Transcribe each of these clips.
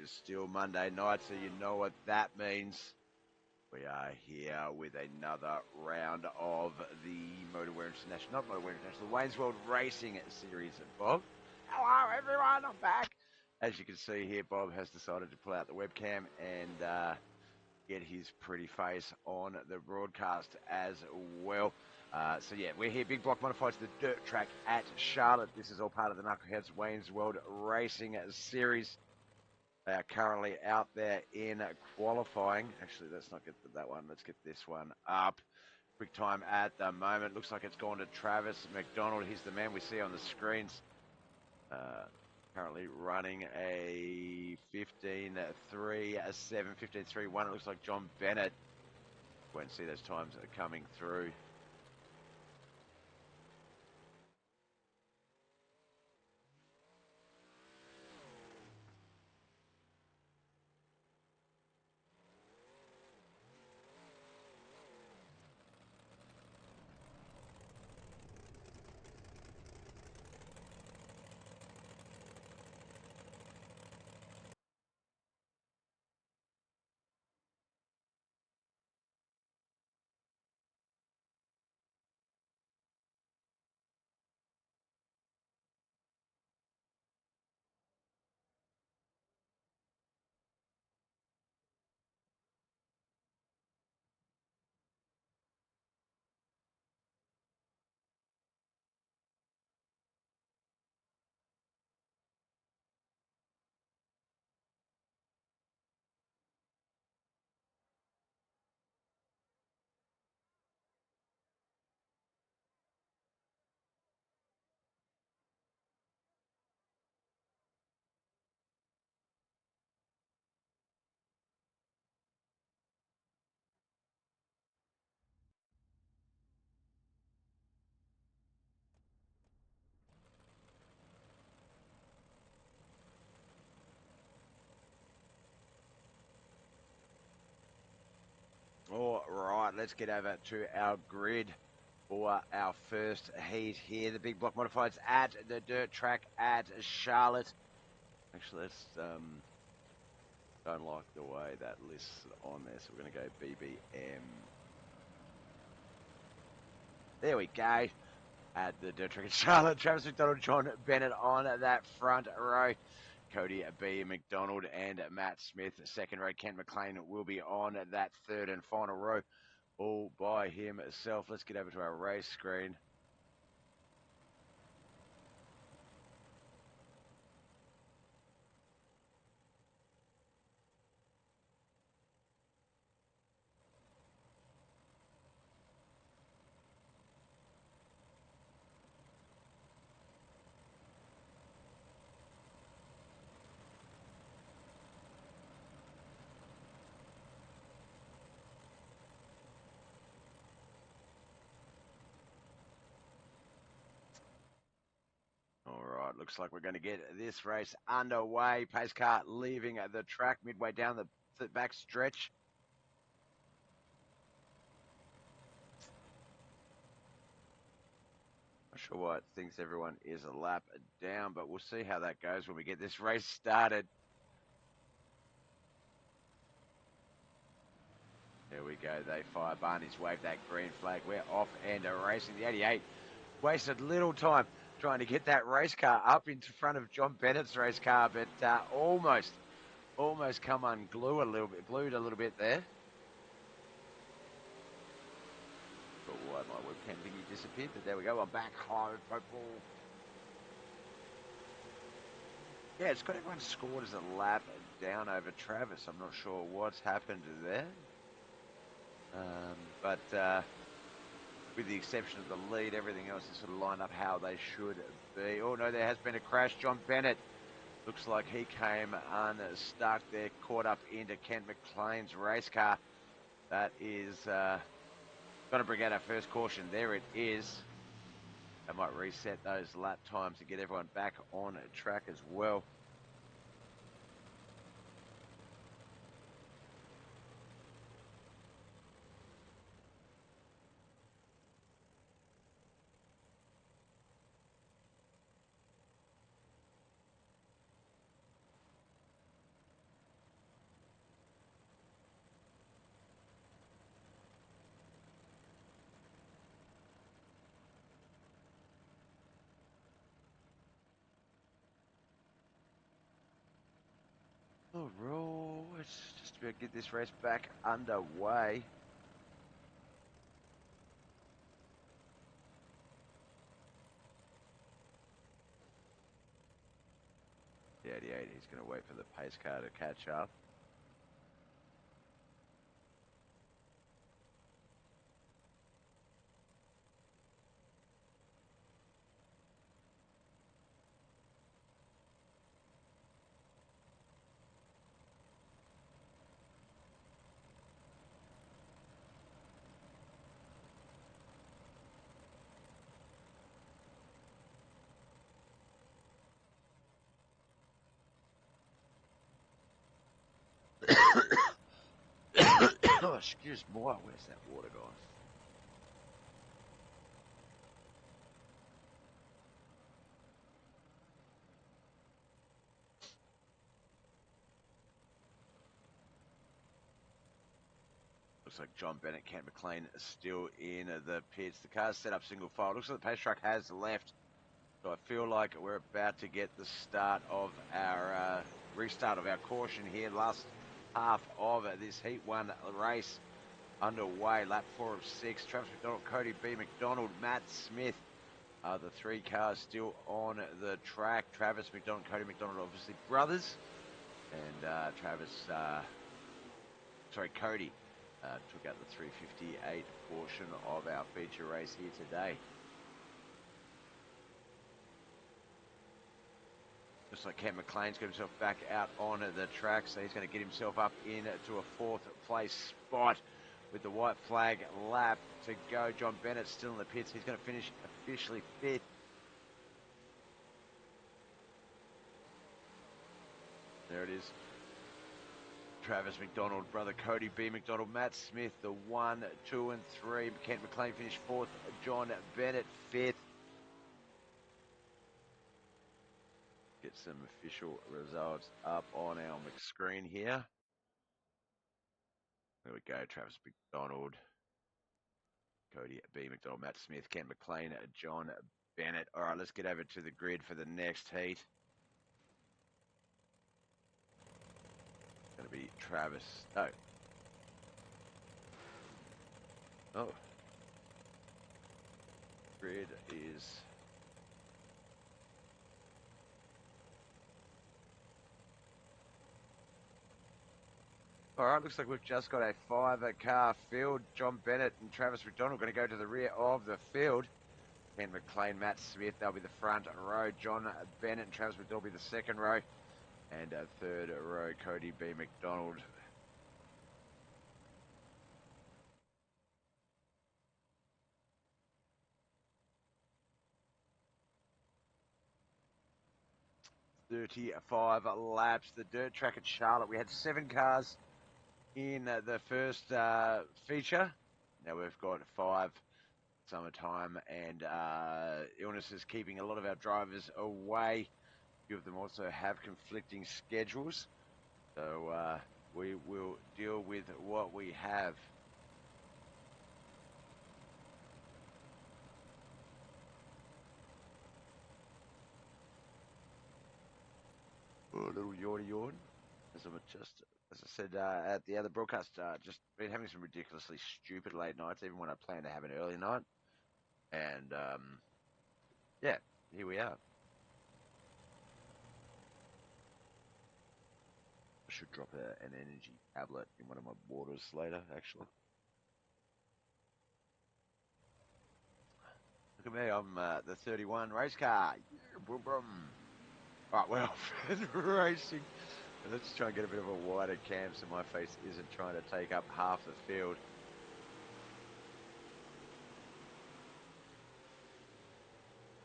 is still Monday night, so you know what that means. We are here with another round of the Motorwear International, not Motorwear International, the Wayne's World Racing Series. Bob, hello everyone, I'm back. As you can see here, Bob has decided to pull out the webcam and get his pretty face on the broadcast as well. So yeah, we're here, Big Block Modifieds, the dirt track at Charlotte. This is all part of the Knuckleheadz Wayne's World Racing Series. They are currently out there in qualifying. Actually, let's not get that one. Let's get this one up. Quick time at the moment. Looks like it's gone to Travis McDonald. He's the man we see on the screens. Currently running a 15.3, a 7, 15.3.1. It looks like John Bennett. Won't see those times are coming through. All right, let's get over to our grid for our first heat here. The Big Block Modifieds at the dirt track at Charlotte. Actually, let's don't like the way that lists on there, so we're going to go BBM. There we go. At the dirt track at Charlotte, Travis McDonald, John Bennett on that front row. Cody B. McDonald and Matt Smith, second row. Kent McLean will be on that third and final row, all by himself. Let's get over to our race screen. All right, looks like we're going to get this race underway. Pace car leaving the track midway down the back stretch. Not sure why it thinks everyone is a lap down, but we'll see how that goes when we get this race started. There we go. They fire. Barney's waved that green flag. We're off and racing. The 88 wasted little time trying to get that race car up in front of John Bennett's race car, but almost come unglued glued a little bit there. But why my webcam thingy disappeared? But there we go. I'm back high football. Yeah, it's got everyone scored as a lap down over Travis. I'm not sure what's happened there. But with the exception of the lead, everything else is sort of lined up how they should be. Oh no, there has been a crash. John Bennett looks like he came unstuck there, caught up into Kent McLean's race car. That is going to bring out our first caution. There it is. They might reset those lap times to get everyone back on track as well. All right, just about to get this race back underway. The 88, he's going to wait for the pace car to catch up. Oh, excuse me, where's that water gone? Looks like John Bennett, Kent McLean still in the pits. The car's set up single file. Looks like the pace truck has left. So I feel like we're about to get the start of our restart of our caution here. Last half of this Heat 1 race underway. Lap 4 of 6. Travis McDonald, Cody B. McDonald, Matt Smith are the three cars still on the track. Travis McDonald, Cody McDonald, obviously brothers. And Cody took out the 358 portion of our feature race here today. Looks like Ken McLean's got himself back out on the track, so he's going to get himself up into a fourth place spot with the white flag lap to go. John Bennett still in the pits. He's going to finish officially fifth. There it is. Travis McDonald, brother Cody B. McDonald, Matt Smith, the 1, 2, and 3. Kent McLean finished fourth. John Bennett fifth. Get some official results up on our screen here. There we go. Travis McDonald, Cody B. McDonald, Matt Smith, Kent McLean, John Bennett. All right, let's get over to the grid for the next heat. It's going to be Travis. Oh. Grid is... All right, looks like we've just got a 5-car field. John Bennett and Travis McDonald going to go to the rear of the field. Ken McLean, Matt Smith, they'll be the front row. John Bennett and Travis McDonald will be the second row. And third row, Cody B. McDonald. "35 laps." The dirt track at Charlotte. We had 7 cars in the first feature. Now we've got 5. Summertime and illnesses keeping a lot of our drivers away. A few of them also have conflicting schedules. So we will deal with what we have. Oh, a little yawn. As I said at the other broadcast, just been having some ridiculously stupid late nights, even when I plan to have an early night. And yeah, here we are. I should drop an energy tablet in one of my waters later, actually. Look at me, I'm the 31 race car. Yeah, boom, boom. Right, we're off and racing. Let's try and get a bit of a wider cam so my face isn't trying to take up half the field.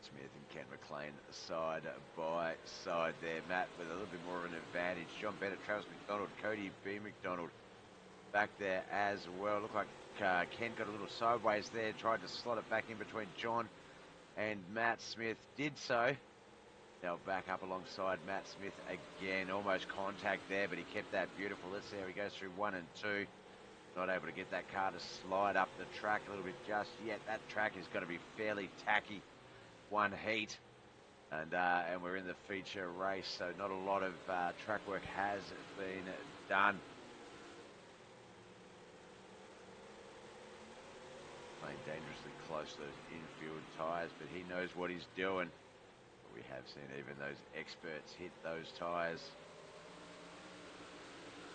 Smith and Ken McLean side by side there. Matt with a little bit more of an advantage. John Bennett, Travis McDonald, Cody B. McDonald back there as well. Looked like Ken got a little sideways there, tried to slot it back in between John and Matt Smith. Did so. Now back up alongside Matt Smith again. Almost contact there, but he kept that beautiful. Let's see how he goes through 1 and 2. Not able to get that car to slide up the track a little bit just yet. That track is going to be fairly tacky. One heat. And we're in the feature race, so not a lot of track work has been done. Playing dangerously close to those infield tyres, but he knows what he's doing. But we have seen even those experts hit those tyres.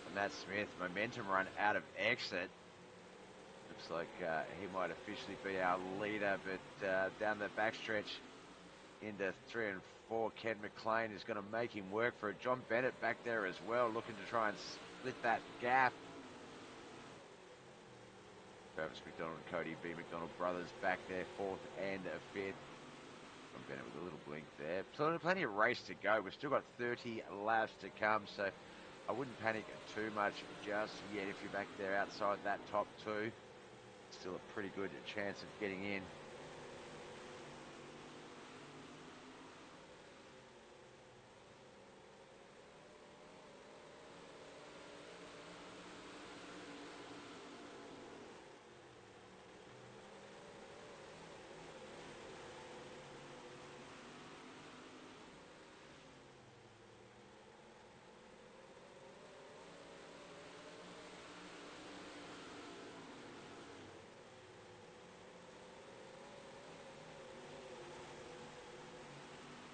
And Matt Smith, momentum run out of exit. Looks like he might officially be our leader, but down the backstretch into 3 and 4, Ken McLean is going to make him work for it. John Bennett back there as well, looking to try and split that gap. Travis McDonald and Cody B. McDonald brothers back there, 4th and 5th. John Bennett with a little blink there. Plenty of race to go. We've still got 30 laps to come, so I wouldn't panic too much just yet if you're back there outside that top 2. Still a pretty good chance of getting in.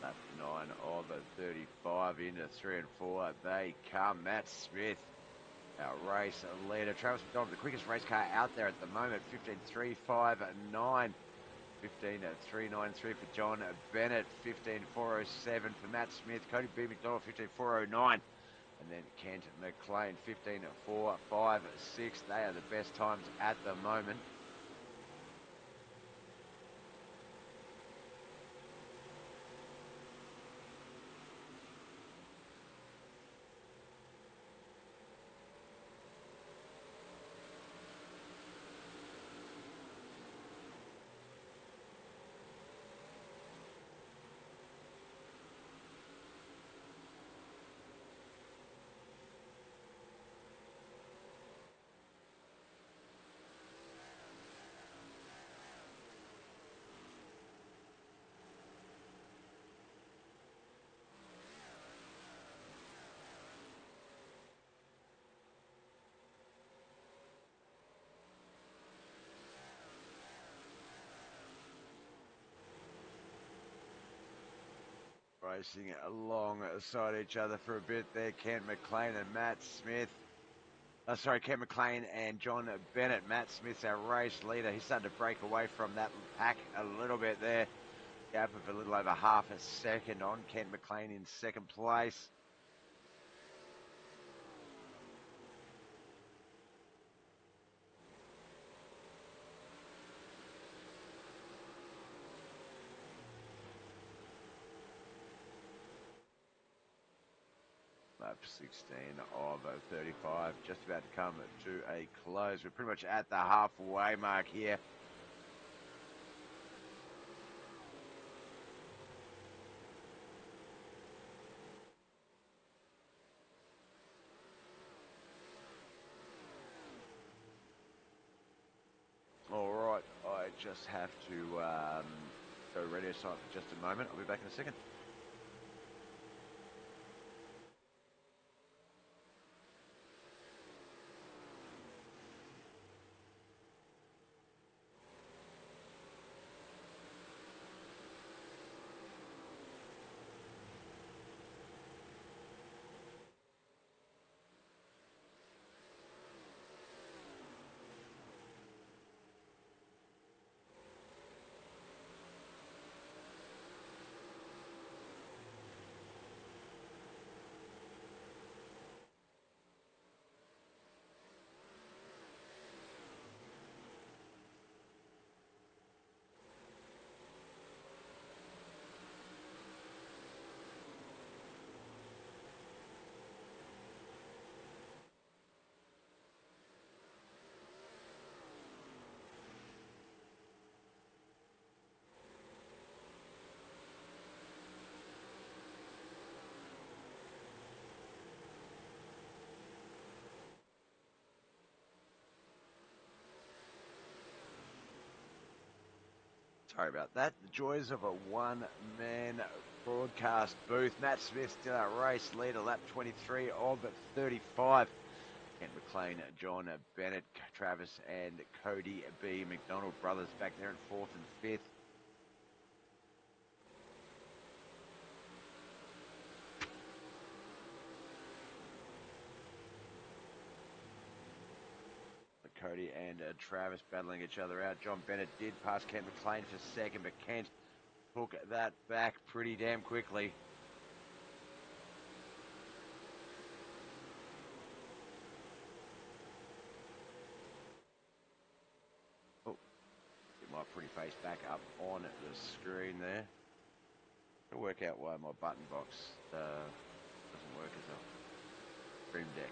Lap 9 of 35 into 3 and 4. They come. Matt Smith, our race leader. Travis McDonald, the quickest race car out there at the moment. 15.359. 15.393 for John Bennett. 15.407 for Matt Smith. Cody B. McDonald, 15.409. And then Kent McLean, 15.456. They are the best times at the moment. Racing alongside each other for a bit there. Kent McLean and Matt Smith. Kent McLean and John Bennett. Matt Smith's our race leader. He's starting to break away from that pack a little bit there. Gap of a little over half a second on Kent McLean in second place. Lap 16 of 35, just about to come to a close. We're pretty much at the halfway mark here. All right, I just have to go radio silent for just a moment. I'll be back in a second. Sorry about that. The joys of a one-man broadcast booth. Matt Smith still our race leader, lap 23 of 35. Kent McLean, John Bennett, Travis and Cody B. McDonald brothers back there in 4th and 5th. Cody and Travis battling each other out. John Bennett did pass Kent McLean for second, but Kent took that back pretty damn quickly. Oh, get my pretty face back up on the screen there. I'll work out why my button box doesn't work as a Stream Deck.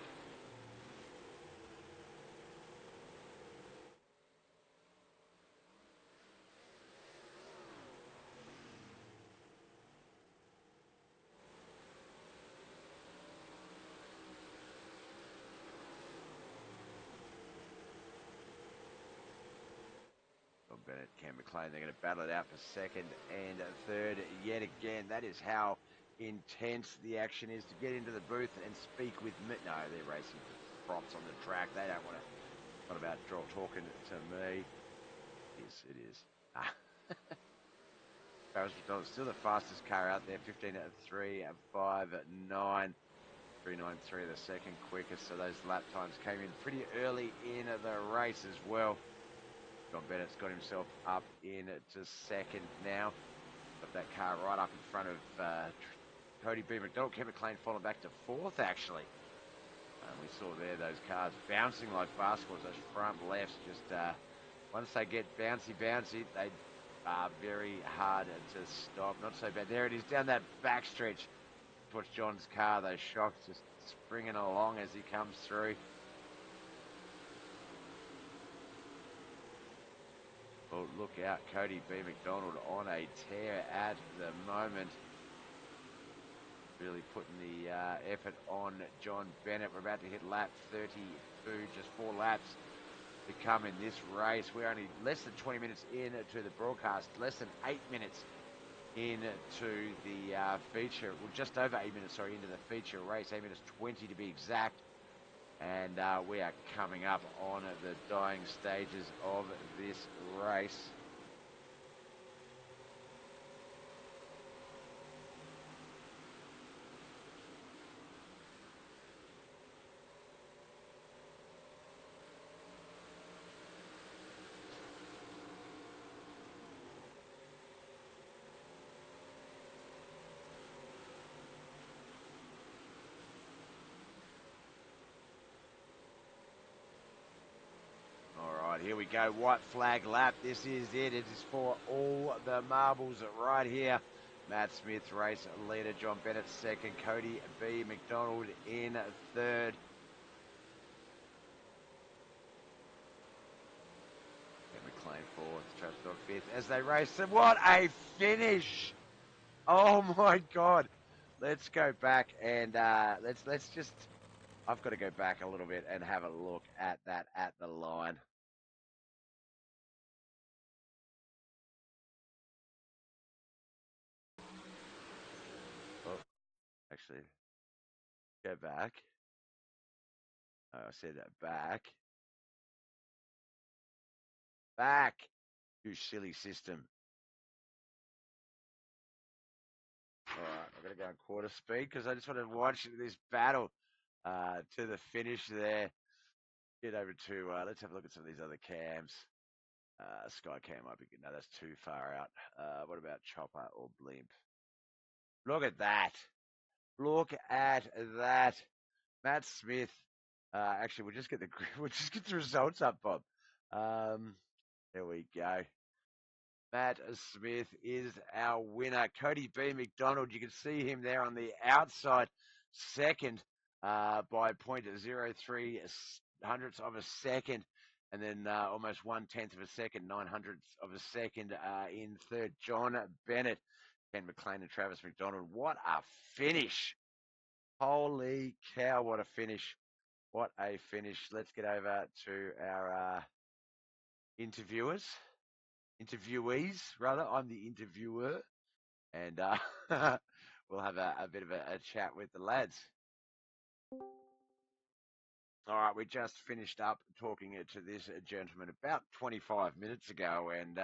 Bennett, Cam McLean, they're going to battle it out for second and third yet again. That is how intense the action is. To get into the booth and speak with me. No, they're racing props on the track. They don't want to, not about talking to me. It is. Travis McDonald still the fastest car out there, 15 at 3 at 5 at 9. 393 the second quickest, so those lap times came in pretty early in the race as well. John Bennett's got himself up into second now. Got that car right up in front of Cody B. McDonald. Kevin McLean falling back to 4th, actually. We saw there those cars bouncing like basketballs. Those front lefts just, once they get bouncy, they are very hard to stop. Not so bad. There it is, down that back stretch. Watch John's car, those shocks just springing along as he comes through. Well, look out, Cody B. McDonald on a tear at the moment. Really putting the effort on John Bennett. We're about to hit lap 32, just 4 laps to come in this race. We're only less than 20 minutes into the broadcast, less than 8 minutes into the feature. Well, just over 8 minutes, sorry, into the feature race. 8 minutes 20 to be exact. And we are coming up on the dying stages of this race. Here we go, white flag lap. This is it. It is for all the marbles right here. Matt Smith, race leader. John Bennett, second. Cody B. McDonald in third. McLean fourth. Travis McDonald fifth. As they race, what a finish! Oh my God! Let's go back and let's just. I've got to go back a little bit and have a look at that at the line. Oh, actually, go back. I said back. Back. You silly system. All right, I'm going to go on quarter speed because I just want to watch this battle to the finish there. Get over to, let's have a look at some of these other cams. Skycam might be good. No, that's too far out. What about Chopper or Blimp? Look at that. Look at that. Matt Smith. Actually, we'll just get the results up, Bob. There we go. Matt Smith is our winner. Cody B. McDonald, you can see him there on the outside, second by 0.03 hundredths of a second, and then almost 1/10 of a second, 900ths of a second in third. John Bennett, Ken McLean, and Travis McDonald. What a finish! Holy cow, what a finish! What a finish. Let's get over to our interviewees, rather. I'm the interviewer. and we'll have a bit of a chat with the lads. All right, we just finished up talking to this gentleman about 25 minutes ago, and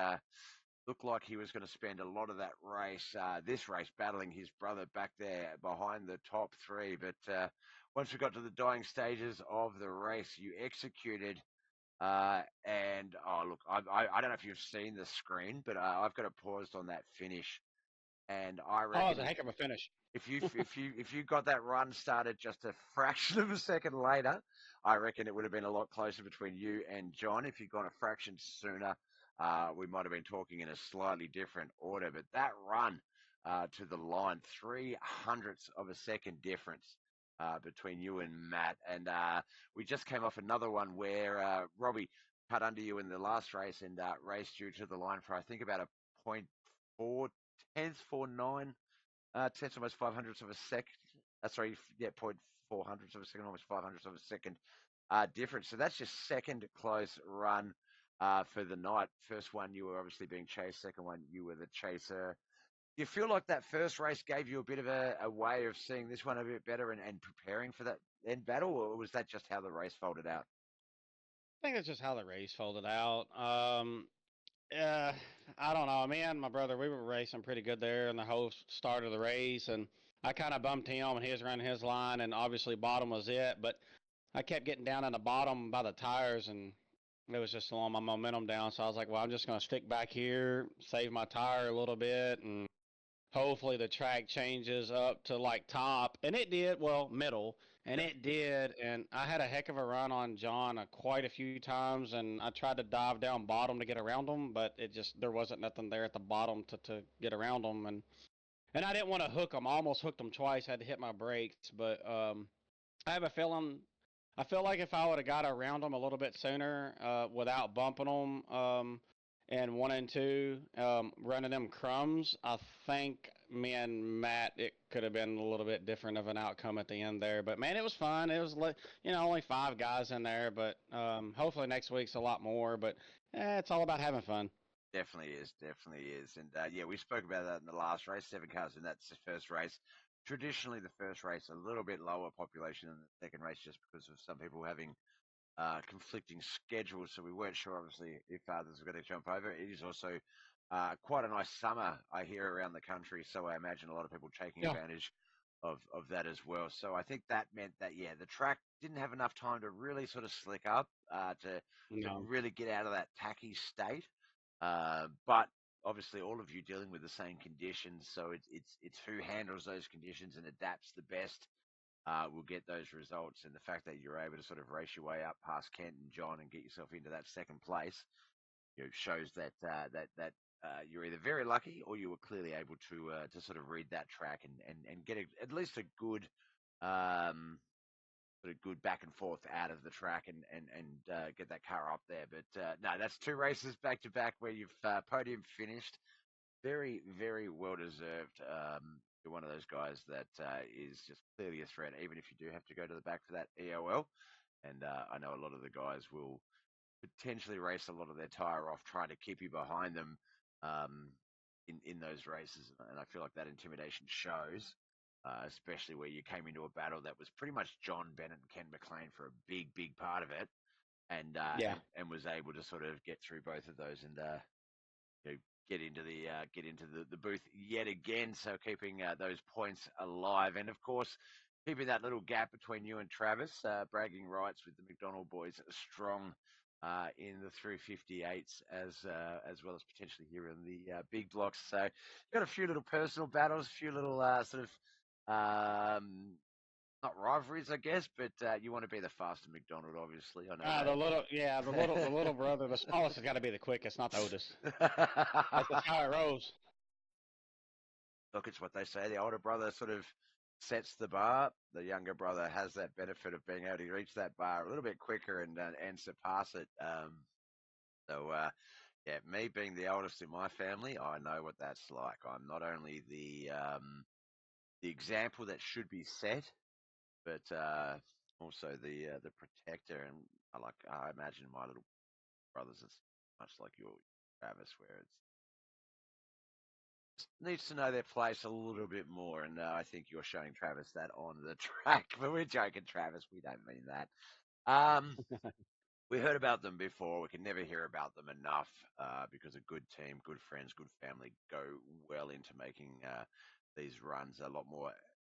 looked like he was going to spend a lot of that race, this race, battling his brother back there behind the top three. But once we got to the dying stages of the race, you executed. And oh, look, I don't know if you've seen the screen, but I've got it paused on that finish, and I Oh, it was reckon a heck of a finish. if you got that run started just a fraction of a second later, I reckon it would have been a lot closer between you and John. If you'd gone a fraction sooner, we might have been talking in a slightly different order. But that run to the line, 300ths of a second difference between you and Matt, and we just came off another one where Robbie cut under you in the last race and raced you to the line for I think about a point four tenths, 49 tenths, almost 500ths of a second. Sorry, yeah, point 400ths of a second, almost 500ths of a second difference. So that's your second close run for the night. First one, you were obviously being chased. Second one, you were the chaser. Do you feel like that first race gave you a bit of a way of seeing this one a bit better and preparing for that end battle, or was that just how the race folded out? I think that's just how the race folded out. Uh, I don't know. Me and my brother, we were racing pretty good there in the whole start of the race, and I kind of bumped him, and he was running his line, and obviously bottom was it. But I kept getting down in the bottom by the tires, and it was just slowing my momentum down. So I was like, well, I'm just going to stick back here, save my tire a little bit, and hopefully the track changes up to like top, and it did. Well, middle, and Yep, it did. And I had a heck of a run on John quite a few times, and I tried to dive down bottom to get around him, but it just there wasn't nothing there at the bottom to get around him, and I didn't want to hook him. I almost hooked him twice. I had to hit my brakes, but I have a feeling. I feel like if I would have got around them a little bit sooner, without bumping them, and one and two, running them crumbs, I think me and Matt, it could have been a little bit different of an outcome at the end there. But man, it was fun. It was only five guys in there, but hopefully next week's a lot more. But it's all about having fun. definitely is, definitely is. And yeah, we spoke about that in the last race. 7 cars in that's the first race. Traditionally, the first race a little bit lower population than the second race, just because of some people having conflicting schedules, so we weren't sure, obviously, if others were going to jump over. It is also quite a nice summer, I hear, around the country, so I imagine a lot of people taking Yeah. advantage of that as well. So I think that meant that, yeah, the track didn't have enough time to really sort of slick up, to No. really get out of that tacky state. But obviously, all of you dealing with the same conditions, so it's who handles those conditions and adapts the best will get those results. And the fact that you're able to sort of race your way up past Kent and John and get yourself into that second place, shows that you're either very lucky or you were clearly able to sort of read that track and get at least a good sort of good back and forth out of the track and get that car up there. But no, that's two races back to back where you've podium finished. Very, very well deserved. You're one of those guys that is just clearly a threat, even if you do have to go to the back for that EOL. And I know a lot of the guys will potentially race a lot of their tire off, trying to keep you behind them um, in those races. And I feel like that intimidation shows, especially where you came into a battle that was pretty much John Bennett and Ken McLean for a big, big part of it, and Yeah. and was able to sort of get through both of those and get into the booth yet again. So keeping those points alive, and of course keeping that little gap between you and Travis, bragging rights with the McDonald boys strong in the 358s as well as potentially here in the big blocks. So got a few little personal battles, a few little sort of. Not rivalries, I guess, but you want to be the faster McDonald, obviously. I know The little, yeah, the little brother, the smallest has got to be the quickest, not the oldest. That's that. just how it rolls. Look, it's what they say. The older brother sort of sets the bar. The younger brother has that benefit of being able to reach that bar a little bit quicker and surpass it. So yeah, me being the oldest in my family, I know what that's like. I'm not only the example that should be set, but also the protector. And I imagine my little brothers is much like your Travis, where it's Needs to know their place a little bit more, and I think you're showing Travis that on the track. But we're joking, Travis. We don't mean that. Um, we heard about them before. We can never hear about them enough because a good team, good friends, good family go well into making these runs a lot more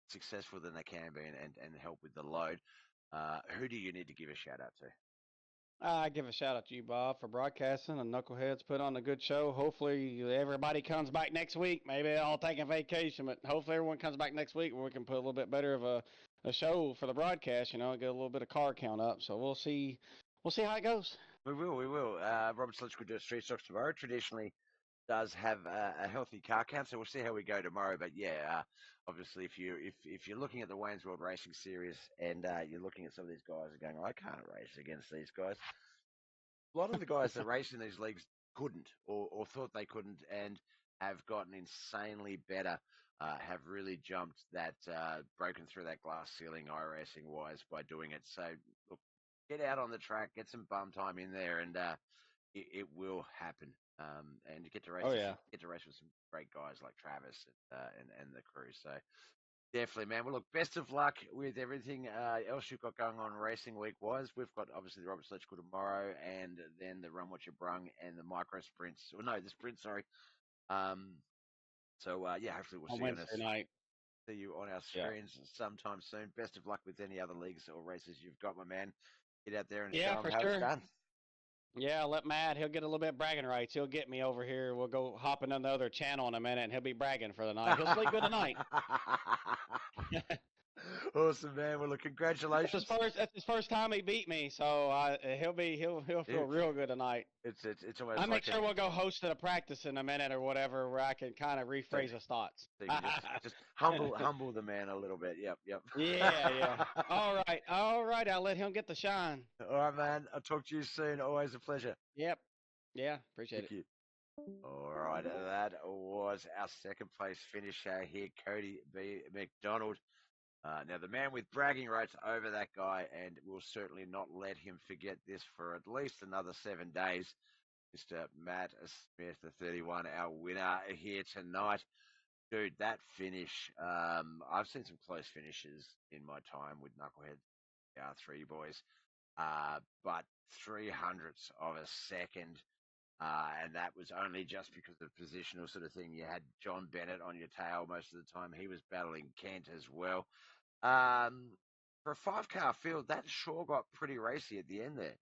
successful than they can be and help with the load. Who do you need to give a shout out to? I give a shout out to you, Bob, for broadcasting and Knuckleheads put on a good show. Hopefully, everybody comes back next week. Maybe I'll take a vacation, but hopefully everyone comes back next week where we can put a little bit better of a show for the broadcast. Get a little bit of car count up. So we'll see. We'll see how it goes. We will, we will. Robert Sledge could do a street stocks tomorrow. Traditionally, does have a healthy car count, so we'll see how we go tomorrow. But yeah, obviously, if you're looking at the Wayne's World Racing Series and you're looking at some of these guys and going, I can't race against these guys. A lot of the guys that race in these leagues couldn't or thought they couldn't and have gotten insanely better. Have really jumped that, broken through that glass ceiling iRacing wise by doing it. So look, get out on the track, get some bum time in there, and it will happen. And you Oh yeah. get to race with some great guys like Travis and the crew. So definitely, man. Well, look, best of luck with everything else you've got going on racing week wise. We've got obviously the Robert Sledgecool tomorrow, and then the Run What You Brung and the micro sprints. Well, no, the sprint. Sorry. Um, yeah, hopefully we'll On Wednesday night. see you on our Yeah. screens sometime soon. Best of luck with any other leagues or races you've got, my man. Get out there and show Yeah, them for how it's sure. done. Yeah, let Matt. He'll get a little bit of bragging rights. He'll get me over here. We'll go hopping on the other channel in a minute, and he'll be bragging for the night. He'll sleep good tonight. Awesome, man. Well, look, congratulations. That's his first time he beat me, so he'll feel It, real good tonight. it's I almost make like sure we'll go host at a practice in a minute or whatever where I can kind of so, rephrase his thoughts. so you can just humble the man a little bit. Yep, yep. Yeah, yeah. All right. I'll let him get the shine. All right, man. I'll talk to you soon. Always a pleasure. Yep. Yeah. Appreciate Thank it. you. All right, that was our second place finisher here, Cody B. McDonald. Now, the man with bragging rights over that guy, and we'll certainly not let him forget this for at least another 7 days. Mr. Matt Smith, the 31, our winner here tonight. Dude, that finish, I've seen some close finishes in my time with Knucklehead R3 boys, but 300ths of a second. And that was only just because of positional sort of thing. You had John Bennett on your tail most of the time. He was battling Kent as well. Um, for a 5 car field, that sure got pretty racy at the end there.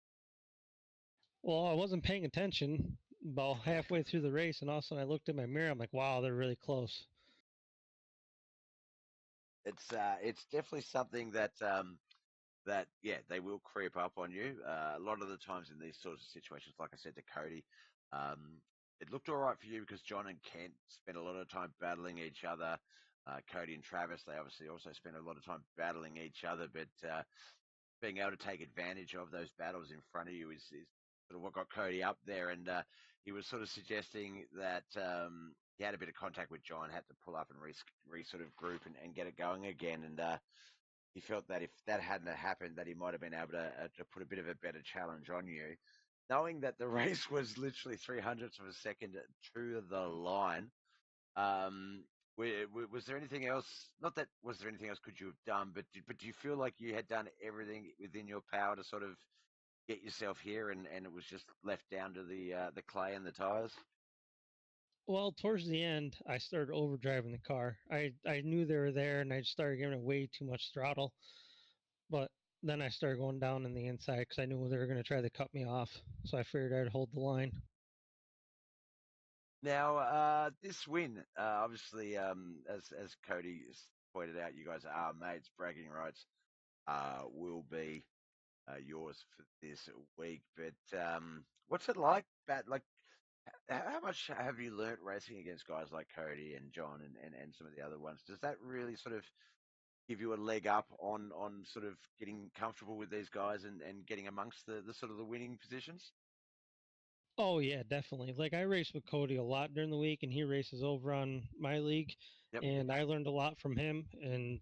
Well, I wasn't paying attention about halfway through the race, and all of a sudden I looked in my mirror. I'm like, wow, they're really close. It's definitely something that yeah, they will creep up on you. A lot of the times in these sorts of situations, like I said to Cody, um, it looked all right for you because John and Kent spent a lot of time battling each other. Cody and Travis, they obviously also spent a lot of time battling each other, but being able to take advantage of those battles in front of you is sort of what got Cody up there. And he was sort of suggesting that he had a bit of contact with John, had to pull up and sort of group and get it going again. And he felt that if that hadn't happened, that he might have been able to put a bit of a better challenge on you. Knowing that the race was literally 300ths of a second to the line, um, was there anything else? Not that was there anything else could you have done, but do you feel like you had done everything within your power to sort of get yourself here, and it was just left down to the clay and the tires? Well, towards the end, I started overdriving the car. I knew they were there, and I started giving it way too much throttle. But then I started going down in the inside because I knew they were going to try to cut me off. So I figured I'd hold the line. Now, this win, obviously, as Cody pointed out, you guys are mates. Bragging rights will be yours for this week. But what's it like? Like, how much have you learnt racing against guys like Cody and John and some of the other ones? Does that really sort of give you a leg up on sort of getting comfortable with these guys and getting amongst the sort of the winning positions? Oh yeah, definitely. Like I race with Cody a lot during the week, and he races over on my league, Yep. and I learned a lot from him, and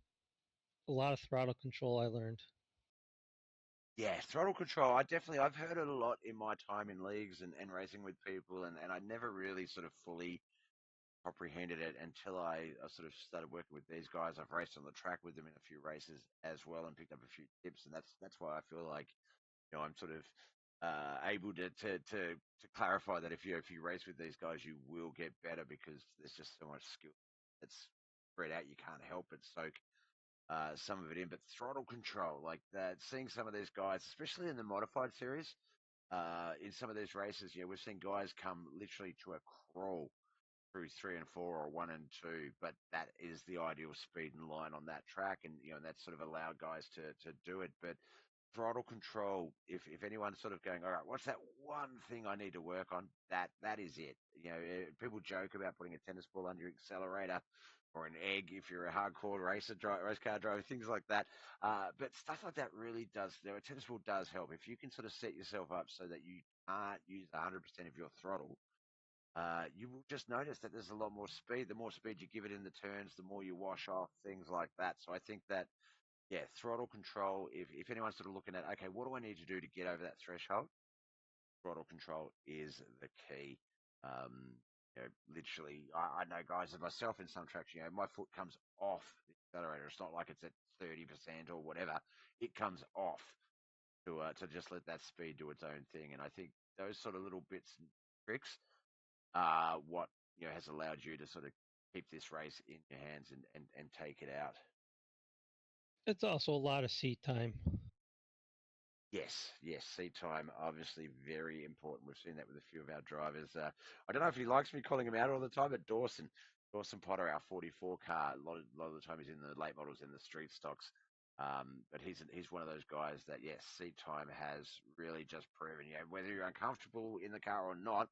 a lot of throttle control I learned. Yeah, throttle control. I've heard it a lot in my time in leagues and racing with people, and I never really sort of fully comprehended it until I sort of started working with these guys. I've raced on the track with them in a few races as well and picked up a few tips, and that's why I feel like I'm sort of able to clarify that if you race with these guys, you will get better because there's just so much skill that's spread out. You can't help but soak some of it in. But throttle control, like that, seeing some of these guys, especially in the modified series, in some of these races, we've seen guys come literally to a crawl through 3 and 4 or 1 and 2, but that is the ideal speed and line on that track, and and that's sort of allowed guys to do it. But throttle control, if anyone's sort of going, all right, what's that one thing I need to work on? That is it. People joke about putting a tennis ball under your accelerator or an egg if you're a hardcore race car driver, things like that. But stuff like that really does. A tennis ball does help if you can sort of set yourself up so that you can't use 100% of your throttle. You will just notice that there's a lot more speed. The more speed you give it in the turns, the more you wash off, things like that. So I think that, yeah, throttle control, if anyone's sort of looking at, okay, what do I need to do to get over that threshold? Throttle control is the key. Literally, I know guys and myself in some tracks, my foot comes off the accelerator. It's not like it's at 30% or whatever. It comes off to just let that speed do its own thing. And I think those sort of little bits and tricks what has allowed you to sort of keep this race in your hands and take it out. It's also a lot of seat time. Yes, seat time obviously very important. We've seen that with a few of our drivers. I don't know if he likes me calling him out all the time, but Dawson Potter, our 44 car, a lot of the time he's in the late models in the street stocks. But he's one of those guys that yes, seat time has really just proven. Whether you're uncomfortable in the car or not,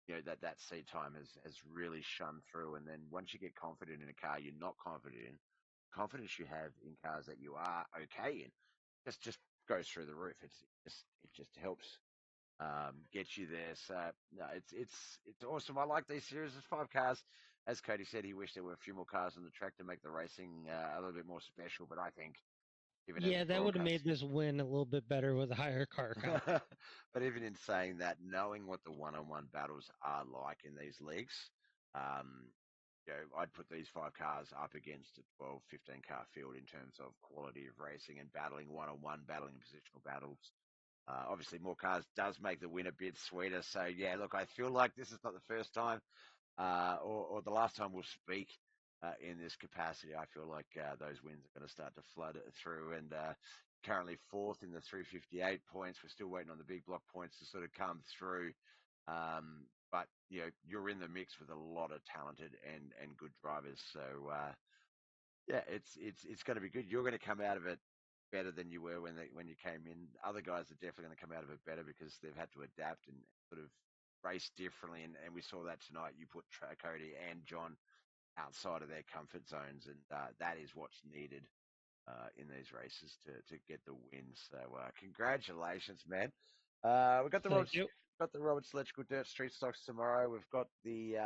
that seat time has really shone through. And then once you get confident in a car you're not confident in, confidence you have in cars that you are okay in just goes through the roof. It just helps get you there. So no, it's awesome. I like these series. There's 5 cars. As Cody said, he wished there were a few more cars on the track to make the racing a little bit more special. But I think even as Yeah, a that would have broadcast, made this win a little bit better with a higher car count. but even in saying that, knowing what the one-on-one battles are like in these leagues, um, I'd put these 5 cars up against a 12, 15 car field in terms of quality of racing and battling one-on-one, battling positional battles. Obviously, more cars does make the win a bit sweeter. So, yeah, look, I feel like this is not the first time or the last time we'll speak in this capacity. I feel like those wins are going to start to flood through. And currently 4th in the 358 points. We're still waiting on the big block points to sort of come through. But you're in the mix with a lot of talented and good drivers. So yeah, it's going to be good. You're going to come out of it better than you were when you came in. Other guys are definitely going to come out of it better because they've had to adapt and sort of race differently. And we saw that tonight. You put Cody and John outside of their comfort zones, and that is what's needed in these races to get the win. So congratulations, man. We've got the Thank you. Roberts Electrical Dirt Street Stocks tomorrow. We've got the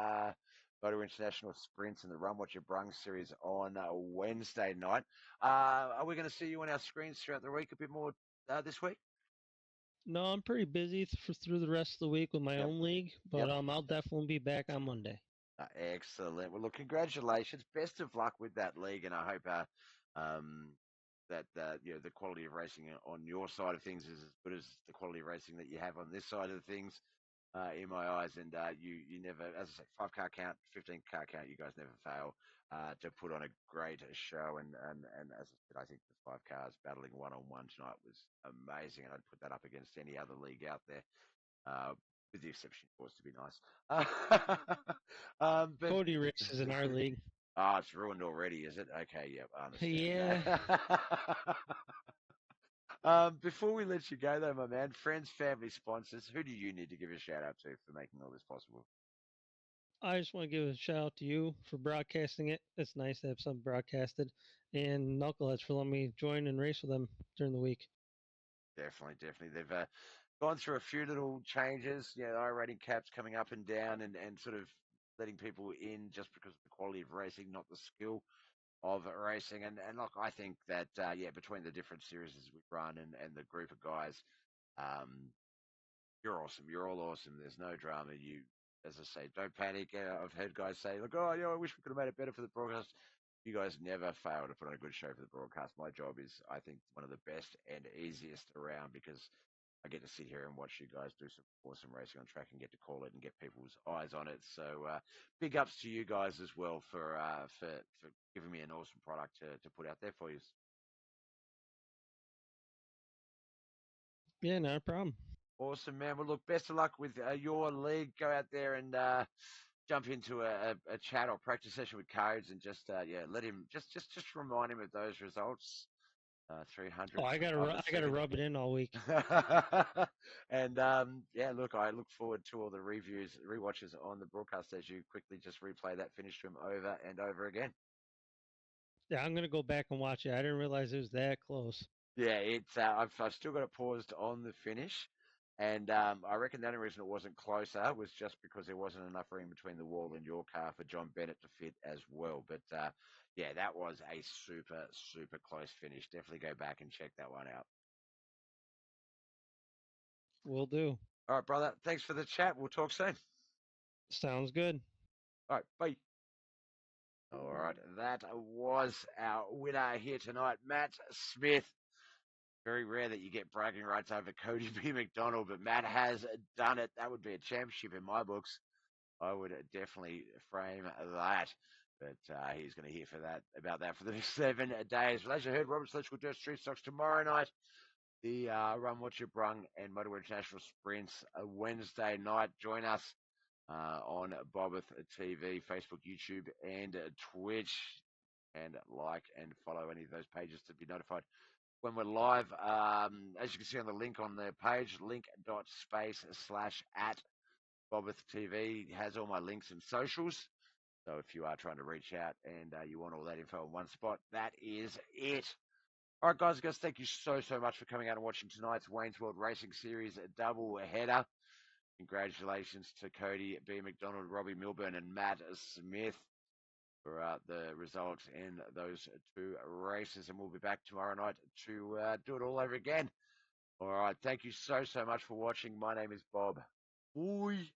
Motor International Sprints and the Run What You Brung series on Wednesday night. Are we going to see you on our screens throughout the week a bit more this week? No, I'm pretty busy through the rest of the week with my Yep. own league, but Yep. I'll definitely be back on Monday. Excellent. Well, look, congratulations. Best of luck with that league, and I hope that the quality of racing on your side of things is as good as the quality of racing that you have on this side of things. In my eyes, and you never, as I say, 5 car count, 15 car count, you guys never fail to put on a great show. And as I said, I think the 5 cars battling one-on-one tonight was amazing, and I'd put that up against any other league out there. With the exception, of course, to be nice. But Cody races in our league. it's ruined already, is it? Okay, yep, I Yeah. understand. Before we let you go, though, my man, friends, family, sponsors, who do you need to give a shout out to for making all this possible? I just want to give a shout out to you for broadcasting it. It's nice to have something broadcasted. And Knuckleheadz for letting me join and race with them during the week. Definitely. They've gone through a few little changes, iRating caps coming up and down and sort of letting people in just because of the quality of racing, not the skill of racing. And look, I think that, between the different series we run and the group of guys, you're awesome. You're all awesome. There's no drama. as I say, don't panic. I've heard guys say, like, oh, I wish we could have made it better for the broadcast. You guys never fail to put on a good show for the broadcast. My job is, I think, one of the best and easiest around because I get to sit here and watch you guys do some awesome racing on track and get to call it and get people's eyes on it. So big ups to you guys as well for giving me an awesome product to put out there for you. Yeah, not a problem. Awesome, man. Well, look, best of luck with your league. Go out there and jump into a chat or practice session with Codes and just let him just remind him of those results. 300. Oh, I gotta rub it in all week. And look, I look forward to all the rewatches on the broadcast as you quickly just replay that finish to him over and over again. Yeah, I'm gonna go back and watch it. I didn't realize it was that close. Yeah, it's I've still got it paused on the finish, and I reckon the only reason it wasn't closer was just because there wasn't enough room between the wall and your car for John Bennett to fit as well. But yeah, that was a super close finish. Definitely go back and check that one out. Will do. All right, brother. Thanks for the chat. We'll talk soon. Sounds good. All right, bye. All right, that was our winner here tonight, Matt Smith. Very rare that you get bragging rights over Cody B. McDonald, but Matt has done it. That would be a championship in my books. I would definitely frame that. But he's going to hear about that for the next 7 days. Well, as you heard, Robert Electrical Dirt Street Stocks tomorrow night. The Run What You Brung and Motorway International Sprints Wednesday night. Join us on Bobith TV, Facebook, YouTube, and Twitch. And like and follow any of those pages to be notified when we're live. As you can see on the link on the page, link.space/@ Bobith TV has all my links and socials. So if you are trying to reach out and you want all that info in one spot, that is it. All right, guys, thank you so much for coming out and watching tonight's Wayne's World Racing Series double header. Congratulations to Cody B. McDonald, Robbie Milburn, and Matt Smith for the results in those 2 races. And we'll be back tomorrow night to do it all over again. All right. Thank you so much for watching. My name is Bob. Bye.